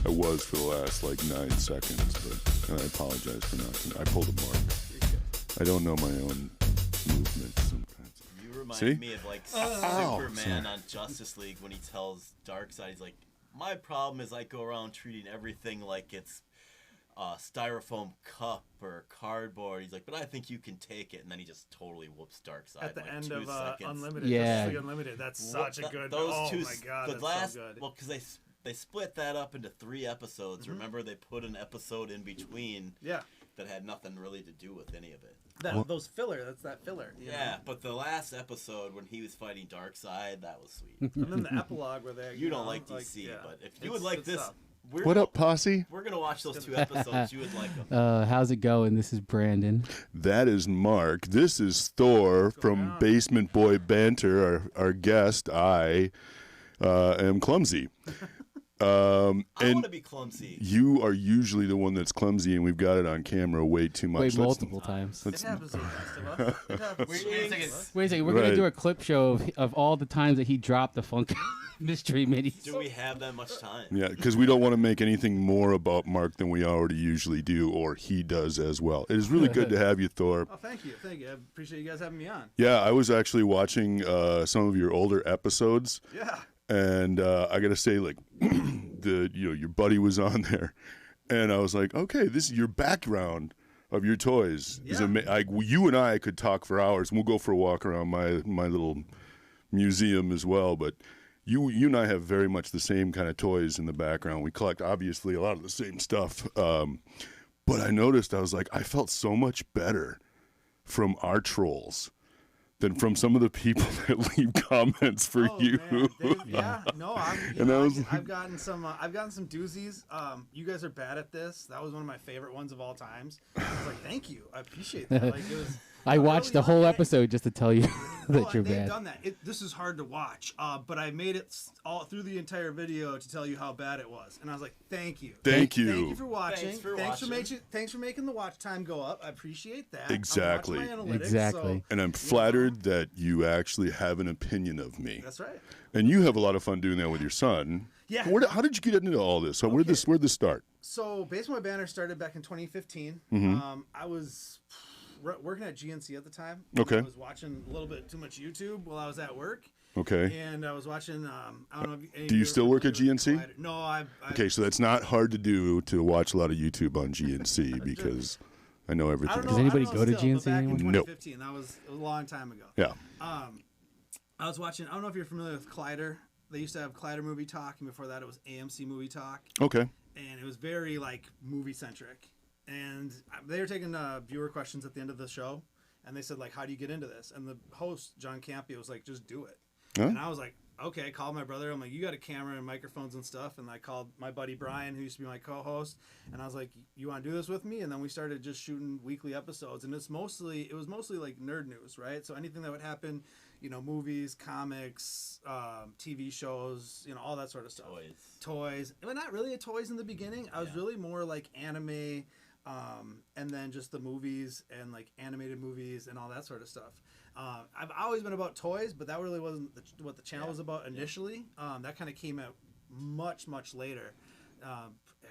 I was for the last like 9 seconds, but I apologize for not. I pulled a mark. I don't know my own movements sometimes. You remind me of like Superman on Justice League when he tells Darkseid, he's like, my problem is I go around treating everything like it's styrofoam cup or cardboard. He's like, but I think you can take it, and then he just totally whoops Darkseid at the like end 2 of seconds. Unlimited. Yeah, Unlimited. That's such a good. Those oh two, my god, the that's last, so good. well, because they split that up into 3 episodes. Remember, they put an episode in between. Yeah. That had nothing really to do with any of it. Those filler. That's that filler. You know? But the last episode when he was fighting Darkseid, that was sweet. And then the epilogue where they. You don't like DC, but if you would like this. Tough. What up, Posse? We're going to watch those 2 episodes. You would like them. How's it going? This is Brandon. That is Mark. This is Thor from Basement Boy Banter, our guest. I am clumsy. I want to be clumsy. You are usually the one that's clumsy, and we've got it on camera way too much. Wait, multiple times. It happens to the rest of us. It happens Wait to a the second. rest of us. Wait a second. We're going to do a clip show of all the times that he dropped the Funk Mystery Minis. Do we have that much time? Yeah, because we don't want to make anything more about Mark than we already usually do, or he does as well. It is really good to have you, Thor. Oh, thank you. Thank you. I appreciate you guys having me on. Yeah, I was actually watching some of your older episodes. Yeah. And I got to say, like, your buddy was on there, and I was like, okay, this is your background of your toys. Yeah. You and I could talk for hours, and we'll go for a walk around my little museum as well. But you and I have very much the same kind of toys in the background. We collect, obviously, a lot of the same stuff. But I noticed, I was like, I felt so much better from our trolls than from some of the people that leave comments for you. I've gotten some doozies. You guys are bad at this. That was one of my favorite ones of all times. I was like, thank you. I appreciate that. Like, it was. I watched the whole episode just to tell you that you're they've bad. done that. This is hard to watch, but I made it all through the entire video to tell you how bad it was. And I was like, thank you. Thank you. Thank you for watching. Thanks for making the watch time go up. I appreciate that. Exactly. I'm watching my analytics, Exactly. And I'm flattered that you actually have an opinion of me. That's right. And you have a lot of fun doing that with your son. Yeah. How did you get into all this? Where'd this start? So Basement Boy Banter started back in 2015. I was working at GNC at the time. Okay. I was watching a little bit too much YouTube while I was at work. Okay. And I was watching. I don't know. If do you still work at GNC? No, Okay, so that's not hard to do, to watch a lot of YouTube on GNC because I know everything. Does anybody go to GNC back anymore? in 2015, that was a long time ago. Yeah. I was watching. I don't know if you're familiar with Collider. They used to have Collider Movie Talk, and before that, it was AMC Movie Talk. Okay. And it was very like movie centric. And they were taking viewer questions at the end of the show, and they said like, "How do you get into this?" And the host John Campia was like, "Just do it." Huh? And I was like, "Okay." I called my brother. I'm like, "You got a camera and microphones and stuff." And I called my buddy Brian, who used to be my co-host, and I was like, "You want to do this with me?" And then we started just shooting weekly episodes, and it was mostly like nerd news, right? So anything that would happen, movies, comics, TV shows, all that sort of stuff. Toys. But not really toys in the beginning. I was really more like anime. And then just the movies and like animated movies and all that sort of stuff. I've always been about toys, but that really wasn't what the channel was about initially. That kind of came out much, much later.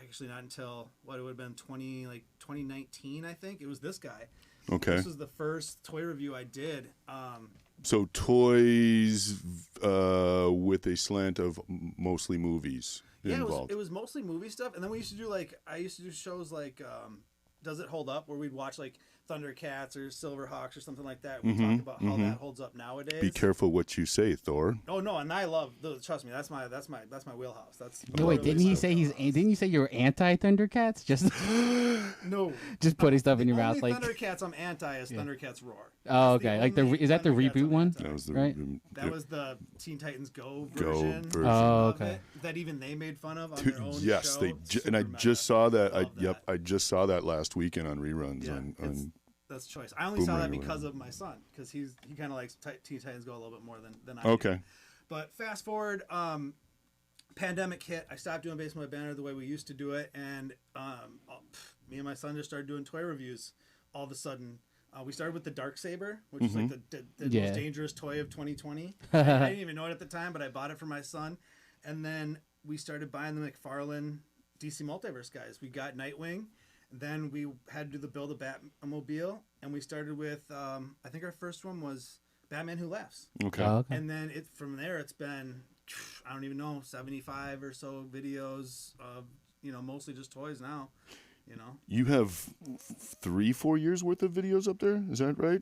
Actually, not until what it would have been 2019, I think. It was this guy. Okay. This was the first toy review I did. So toys with a slant of mostly movies. Yeah, involved. it was mostly movie stuff, and then we used to do I used to do shows like Does It Hold Up, where we'd watch like Thundercats or Silverhawks or something like that. We talk about how that holds up nowadays. Be careful what you say, Thor. Oh no, and I love trust me, that's my wheelhouse. That's No, wait, didn't you say you were anti Thundercats? Just no, just putting stuff in your mouth only like Thundercats. I'm anti is Thundercats Roar. Oh, okay. Like is that the Thundercats reboot one? That was the right? That was the Teen Titans Go version. Oh, of okay. it, that even they made fun of on their own yes, show. they and I just saw that. I just saw that last weekend on reruns on that's choice. I only saw that because of my son, because he kind of likes Teen Titans Go a little bit more than I do. Okay. But fast forward, pandemic hit. I stopped doing Basement Boy Banter the way we used to do it, and me and my son just started doing toy reviews. All of a sudden, we started with the Darksaber, which is like the most dangerous toy of 2020. I didn't even know it at the time, but I bought it for my son, and then we started buying the McFarlane DC Multiverse guys. We got Nightwing, then we had to do the build a Batmobile, and we started with I think our first one was Batman Who Laughs. Okay. Oh, okay. And then from there it's been, I don't even know, 75 or so videos of, mostly just toys now. You have 3-4 years worth of videos up there. Is that right?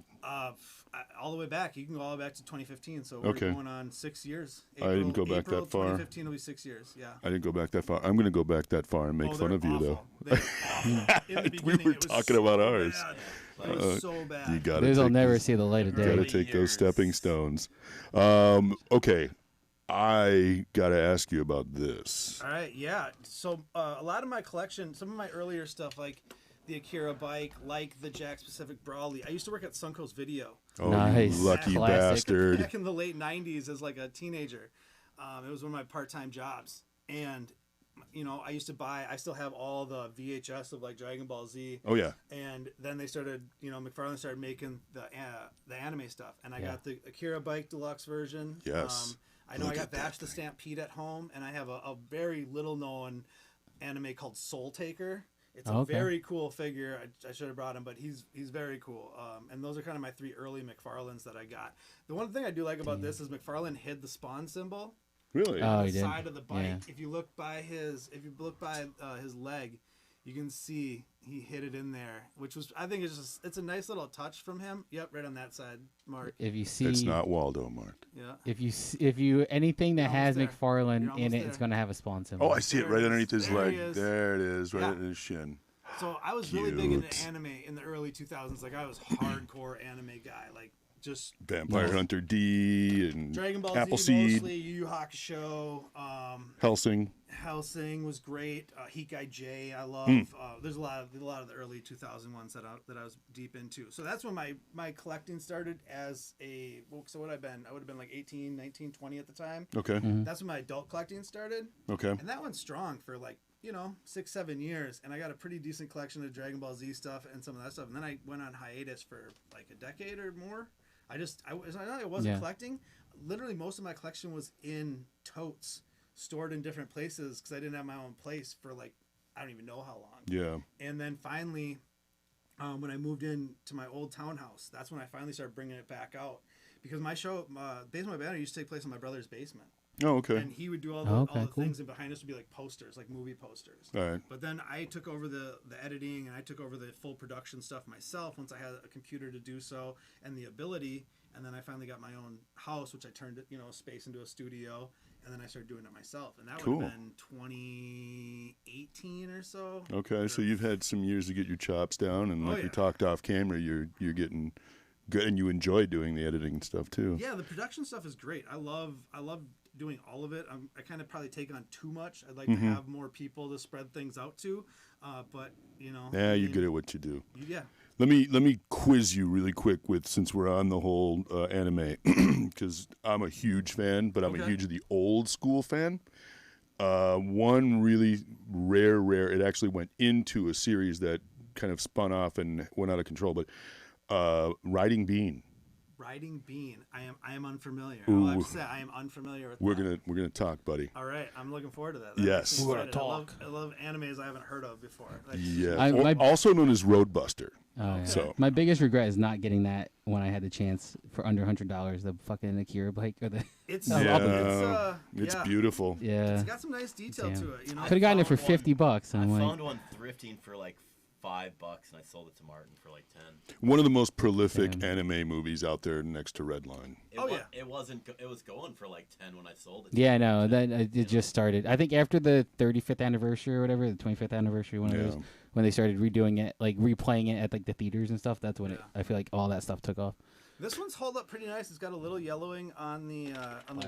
All the way back. You can go all the way back to 2015. So we're Okay. going on 6 years. I didn't go back April that far. 2015 will be 6 years. Yeah. I didn't go back that far. I'm going to go back that far and make fun they're of you, though. awful. In the We beginning, were it was talking so about ours. bad. It was so bad. You got Those will to never see the light of day. Got to Early take those years. stepping stones. Okay. I got to ask you about this. All right, yeah. So a lot of my collection, some of my earlier stuff, like the Akira bike, like the Jack Pacific Brawley. I used to work at Suncoast Video Oh, Nice. you lucky Classic. bastard. back in the late 90s as like a teenager. It was one of my part-time jobs. And, I still have all the VHS of like Dragon Ball Z. Oh, yeah. And then they started, McFarlane started making the anime stuff. And I Yeah. got the Akira bike deluxe version. Yes. I know Look I got at that Vash the Stampede at home, and I have a very little known anime called Soul Taker. It's a Okay. very cool figure. I should have brought him, but he's very cool. And those are kind of my 3 early McFarlanes that I got. The one thing I do like about this is McFarlane hid the Spawn symbol Really? Oh, on he the did. side of the bike. Yeah. If you look by his leg, you can see he hid it in there, which was, I think it's a nice little touch from him. Yep, right on that side, Mark. If you see, It's not Waldo, Mark. Yeah. if you anything that You're has almost there. McFarlane You're in almost it, it's there. going to have a Spawn symbol. Oh, I see it There right it is. underneath his There leg. he is. There it is, right Yeah. in his shin. So I was really big into Cute. anime in the early 2000s. Like I was hardcore anime guy. Like just Vampire Nice. Hunter D and Dragon Ball Z Appleseed, mostly, Yu Yu Hakusho, Helsing. Hellsing was great. Hikai J, I love. There's a lot of the early 2000 ones that I was deep into. So that's when my collecting started as a. So what I would have been like 18, 19, 20 at the time. Okay. That's when my adult collecting started, Okay. and that went strong for like 6-7 years, and I got a pretty decent collection of Dragon Ball Z stuff and some of that stuff. And then I went on hiatus for like a decade or more. I wasn't Yeah. collecting. Literally, most of my collection was in totes, stored in different places because I didn't have my own place for like I don't even know how long. Yeah. And then finally, when I moved in to my old townhouse, that's when I finally started bringing it back out because my show, Basement Boy Banter, used to take place in my brother's basement. Oh, okay. And he would do all the, Okay, all the cool. things, and behind us would be like posters, like movie posters. All right. But then I took over the editing, and I took over the full production stuff myself once I had a computer to do so and the ability. And then I finally got my own house, which I turned a space into a studio, and then I started doing it myself. And that Cool. would have been 2018 or so. Okay. So you've had some years to get your chops down, and Oh, like we yeah. talked off camera, you're getting good, and you enjoy doing the editing and stuff too. Yeah, the production stuff is great. I love doing all of it. I kind of probably take on too much. I'd like to have more people to spread things out to, but Yeah, you're good at what you do. Yeah. Let me quiz you really quick since we're on the whole anime, because I'm a huge fan, but I'm a Okay. huge the old school fan. One really rare. It actually went into a series that kind of spun off and went out of control. But Riding Bean. Riding Bean. I am unfamiliar. I'll have to say I am unfamiliar with We're that. gonna talk, buddy. All right, I'm looking forward to that. Yes. makes me We're excited. gonna I love animes I haven't heard of before. Yeah. My- Also known as Roadbuster. Oh, yeah. So- My biggest regret is not getting that when I had the chance for under $100. The fucking Akira bike or the It's No, Yeah. it's It's beautiful. yeah. It's got some nice detail Damn. to it. Could have gotten it for found one. $50. I I'm like, found one thrifting for like $5, and I sold it to Martin for like 10. One of the most prolific Damn. anime movies out there next to Redline. It wasn't. It was going for like 10 when I sold it. yeah, no, that it just started. I think after the 35th anniversary or whatever, the 25th anniversary, one of those, Yeah. when they started redoing it, like replaying it at like the theaters and stuff. That's when I feel like all that stuff took off. This one's held up pretty nice. It's got a little yellowing on the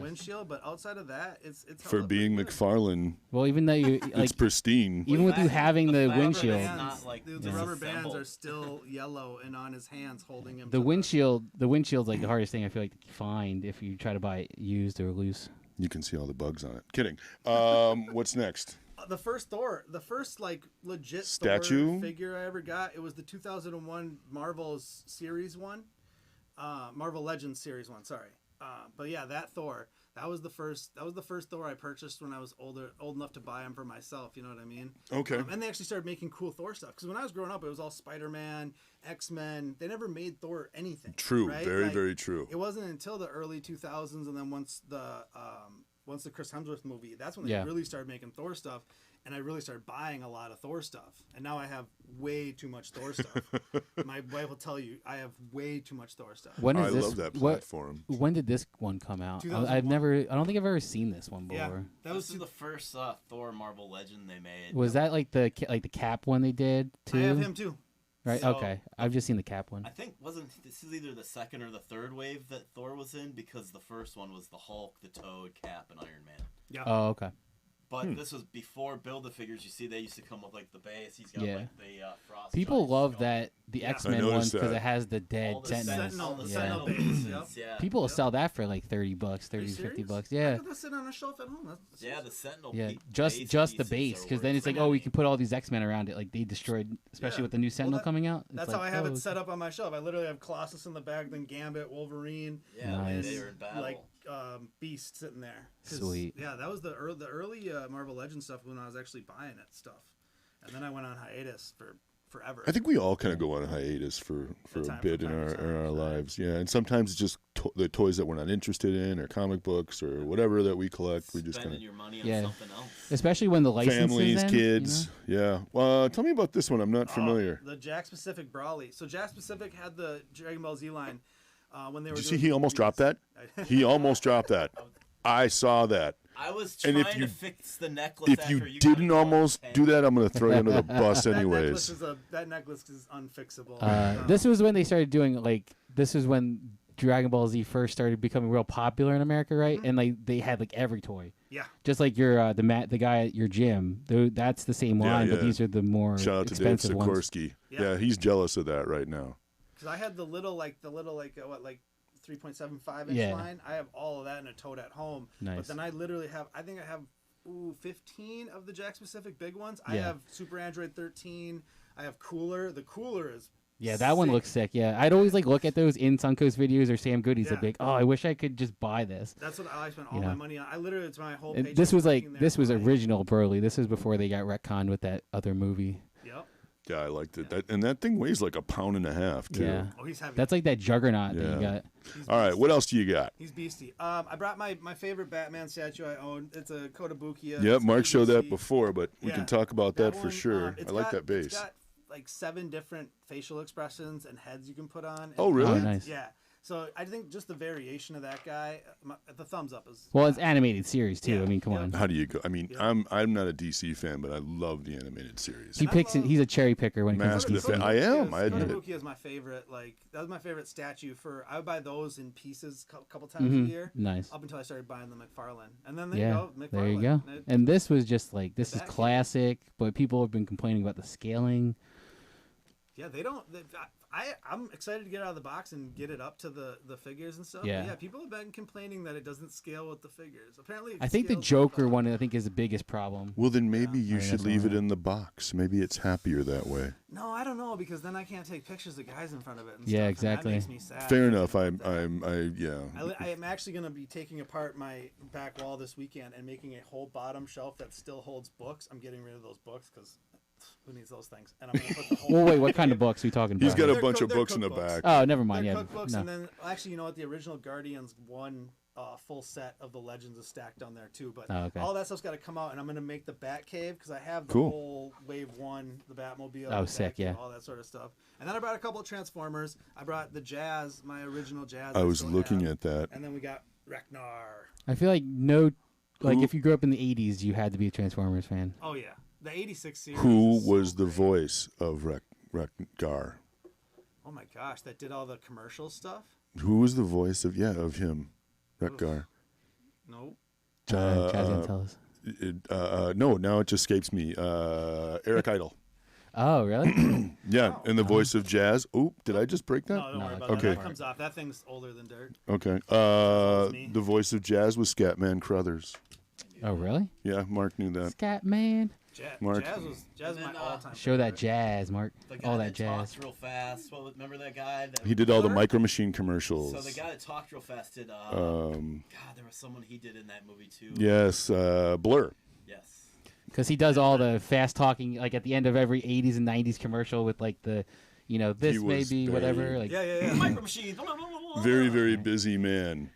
windshield, but outside of that, it's held For up being pretty good. McFarlane, Well, even though you like, it's pristine. even with you fact- having the fact windshield, that it's not, like, the rubber bands disassembled. are still yellow and on his hands holding him. the to windshield's like the hardest thing I feel like to find if you try to buy it used or loose. You can see all the bugs on it. Kidding. What's next? The first Thor, the first like legit Statue? Thor figure I ever got. It was the 2001 Marvel's Series 1, Marvel Legends Series 1. Sorry, but yeah, that Thor. That was the first Thor I purchased when I was old enough to buy them for myself. You know what I mean? Okay. And they actually started making cool Thor stuff. Because when I was growing up, it was all Spider-Man, X-Men. They never made Thor anything. True. Right? Very, very true. It wasn't until the early 2000s, and then once the Chris Hemsworth movie, that's when they really started making Thor stuff. And I really started buying a lot of Thor stuff. And now I have way too much Thor stuff. My wife will tell you, I have way too much Thor stuff. When is I this, love that platform. When did this one come out? 2001. I don't think I've ever seen this one before. Yeah, that was This is the first Thor Marvel Legend they made. Was that like the Cap one they did too? I have him too. Right. So- Okay. I've just seen the Cap one. I think this is either the second or the third wave that Thor was in, because the first one was the Hulk, the Toad, Cap, and Iron Man. Yeah. Oh, okay. But this was before Build-A-Figures. You see, they used to come with like the base. He's got like the frost. People giant love skull. that the Yeah. X-Men I one noticed because that. it has the dead All the Sentinels. the Yeah. Sentinel base. bases, Yep. Yeah. People will sell that for like $30, Are 30 you 50 serious? bucks. I Yeah. got that sitting on a shelf at home. That's Yeah, the Sentinel. Yeah, base just the pieces base, are because then worth it's like, money. oh, we can put all these X-Men around it. Like they destroyed, especially Yeah. with the new Sentinel that- coming out. It's That's like, how I have oh, it set up on my shelf. I literally have Colossus in the back, then Gambit, Wolverine, Yeah, Nice. they were in battle. like Beast sitting there. 'Cause, Sweet. Yeah, that was the early Marvel Legends stuff when I was actually buying it stuff, and then I went on hiatus for forever. I think we all kind of go on a hiatus for a time- bit from in time to our time, lives. Yeah, and sometimes it's just the toys that we're not interested in, or comic books, or whatever that we collect. We just kind Spending of your money on Yeah. something else. especially when the license families, is in, kids. Yeah. Well, tell me about this one. I'm not familiar. The Jack Pacific Brawly. So Jack Pacific had the Dragon Ball Z line when they were. Did you doing see he almost dropped that? movies. He almost dropped that. I saw that. I was And trying if you- to fix the necklace. If after you got didn't it all almost tanked. do that, I'm going to throw you under the bus That anyways. necklace is unfixable. This was when they started doing this is when Dragon Ball Z first started becoming real popular in America, right? And like they had like every toy, yeah. just like your the guy at your gym. That's the same Yeah, line, but yeah. these are the more Shout out to Dave expensive ones. Sikorsky. Yeah. Yeah, he's jealous of that right now. Because I had the little 3.75 inch Yeah. line. I have all of that in a tote at home. But Nice. then I literally have. I think I have 15 of the Jack Pacific big ones. I Yeah. have Super Android 13. I have Cooler. The Cooler is. Yeah, that one sick. looks sick. Yeah, I'd always look at those in Suncoast videos or Sam Goody's. Yeah. I'd be like, oh, I wish I could just buy this. That's what I spent all Yeah. my money on. I literally, it's my whole And page. this was working there this was buying. original Broly. This is before they got retconned with that other movie. Yep. Yeah, I liked it. And that thing weighs like 1.5 pounds too. Yeah, Oh, he's heavy. that's like that Juggernaut that Yeah. you got. He's All right, beastie. what else do you got? He's beastie. I brought my favorite Batman statue I own. It's a Kotobukiya. Yep, It's Mark showed that ABC. before, but we Yeah. can talk about that for one, sure. it's I like got- that base. It's got like 7 different facial expressions and heads you can put on. Oh, really? Oh, nice. Yeah. So I think just the variation of that guy, the thumbs up is. Well, it's animated series too. Yeah, I mean, come yeah. on. How do you go? I mean, Yeah. I'm not a DC fan, but I love the animated series. He I picks. love- He's a cherry picker when it comes Mask to of the DC. Fa- I am, I admit it. Kotobukiya is my favorite. Like that was my favorite statue for. I would buy those in pieces a couple times Mhm. a year. Nice. Up until I started buying the McFarlane, and then there Yeah, you go, McFarlane. there you go. And it- And this was just like this is Batcave. classic, but people have been complaining about the scaling. Yeah, they don't. I'm excited to get it out of the box and get it up to the figures and stuff. Yeah. But yeah, people have been complaining that it doesn't scale with the figures. Apparently, it I think the scales Joker with one I think is the biggest problem. Well, then maybe Yeah. you I think should that's leave it alright. in the box. Maybe it's happier that way. No, I don't know because then I can't take pictures of guys in front of it. And Yeah, stuff, exactly. And that makes me sad. Fair thinking enough. about that. Yeah. I am actually going to be taking apart my back wall this weekend and making a whole bottom shelf that still holds books. I'm getting rid of those books because who needs those things? And I'm going to put the whole. Well, wait, what kind of books are we talking He's about? got a They're bunch of they're books in the cookbooks. back. Oh, never mind. They're Yeah, cookbooks, no. and then actually, you know what? The original Guardians one full set of the Legends is stacked on there too. But Oh, okay. all that stuff's got to come out, and I'm going to make the Bat Cave because I have the Cool. whole Wave One, the Batmobile, Oh, the sick, Batcave, yeah. all that sort of stuff. And then I brought a couple of Transformers. I brought the Jazz, my original Jazz. I was still looking have. at that. And then we got Ragnar. I feel like Who- if you grew up in the '80s, you had to be a Transformers fan. Oh yeah, the '86 series. Who is so was the great. voice of Rekgar? Oh my gosh, that did all the commercial stuff. Who was the voice of him, Rekgar? Nope. Uh, Chaz can tell us. No, now it just escapes me. Eric Idle. Oh, really? Yeah, Oh. and the voice of Jazz. Oh, did I just break that? No, don't No, worry about okay. that. That comes off. That thing's older than dirt. Okay. was me. The voice of Jazz was Scatman Crothers. oh, really? Yeah, Mark knew that. Scat Man. Mark? Jazz was And my then, all-time. Show that favorite. jazz, Mark. The guy All that talks jazz. real fast. Remember that guy? He did all the Thor? Micro Machine commercials. So the guy that talked real fast did. Um, God, there was someone he did in that movie too. yes, Blur. Yes. Because he does all the fast talking, like at the end of every 80s and 90s commercial with like the, this He may was be very- whatever. Like, Yeah. Micro Machines. Very, very busy man.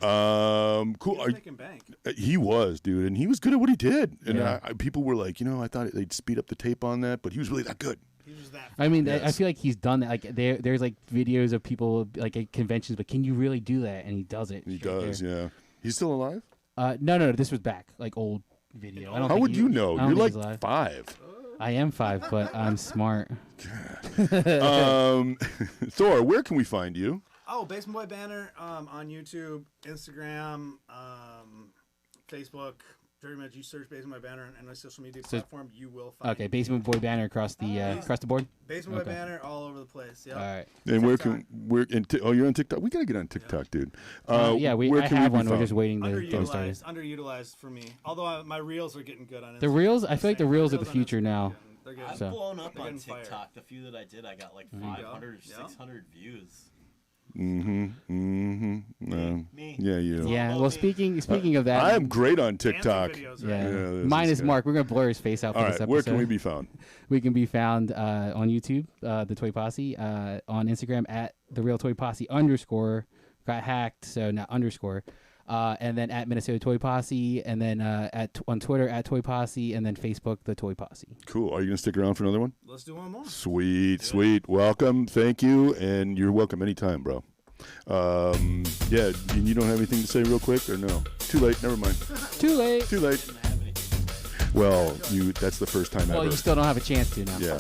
Cool. He was making bank. He was, dude, and he was good at what he did. And Yeah. people were like, I thought they'd speed up the tape on that, but he was really that good. He was that. I mean, I Yes. feel like he's done that. Like there's like videos of people like at conventions, but can you really do that? And he does it. He straight does, there. yeah. He's still alive? No. This was back, like old video. I don't How think would you know? I don't You're think like he's alive. 5. I am 5, but I'm smart. Thor, where can we find you? Oh, Basement Boy Banter on YouTube, Instagram, Facebook. Very much. You search Basement Boy Banter on any social media platform, you will find. Okay, Basement Boy Banner across the board. Basement Okay. Boy Banter all over the place. Yeah. All right. And TikTok. you're on TikTok? We got to get on TikTok, dude. Yeah, where I can have we be one. We're found? just waiting to get started. Underutilized for me. Although my reels are getting good on Instagram. The reels, I feel like the My reels are the on future Instagram now. They're good. I've So- blown up They're on getting fired. TikTok. The few that I did, I got like 500, 600 views. Me. Yeah, you. Yeah. Well, speaking of that, I am great on Dancing TikTok. videos, yeah. right? Yeah, this Mine is good. Mark. We're gonna blur his face out for All this right, episode. where can we be found? We can be found on YouTube, the Toy Posse, on Instagram at the Real Toy Posse _ got hacked, so not underscore, and then at Minnesota Toy Posse, and then on Twitter at Toy Posse, and then Facebook the Toy Posse. Cool. Are you gonna stick around for another one? Let's do one more. Sweet. Welcome. Thank you, and you're welcome anytime, bro. Yeah. You don't have anything to say real quick, or no? Too late. Never mind. Too late. Too late. Didn't have anything. Well, that's the first time Well, ever. you still don't have a chance to now. Yeah.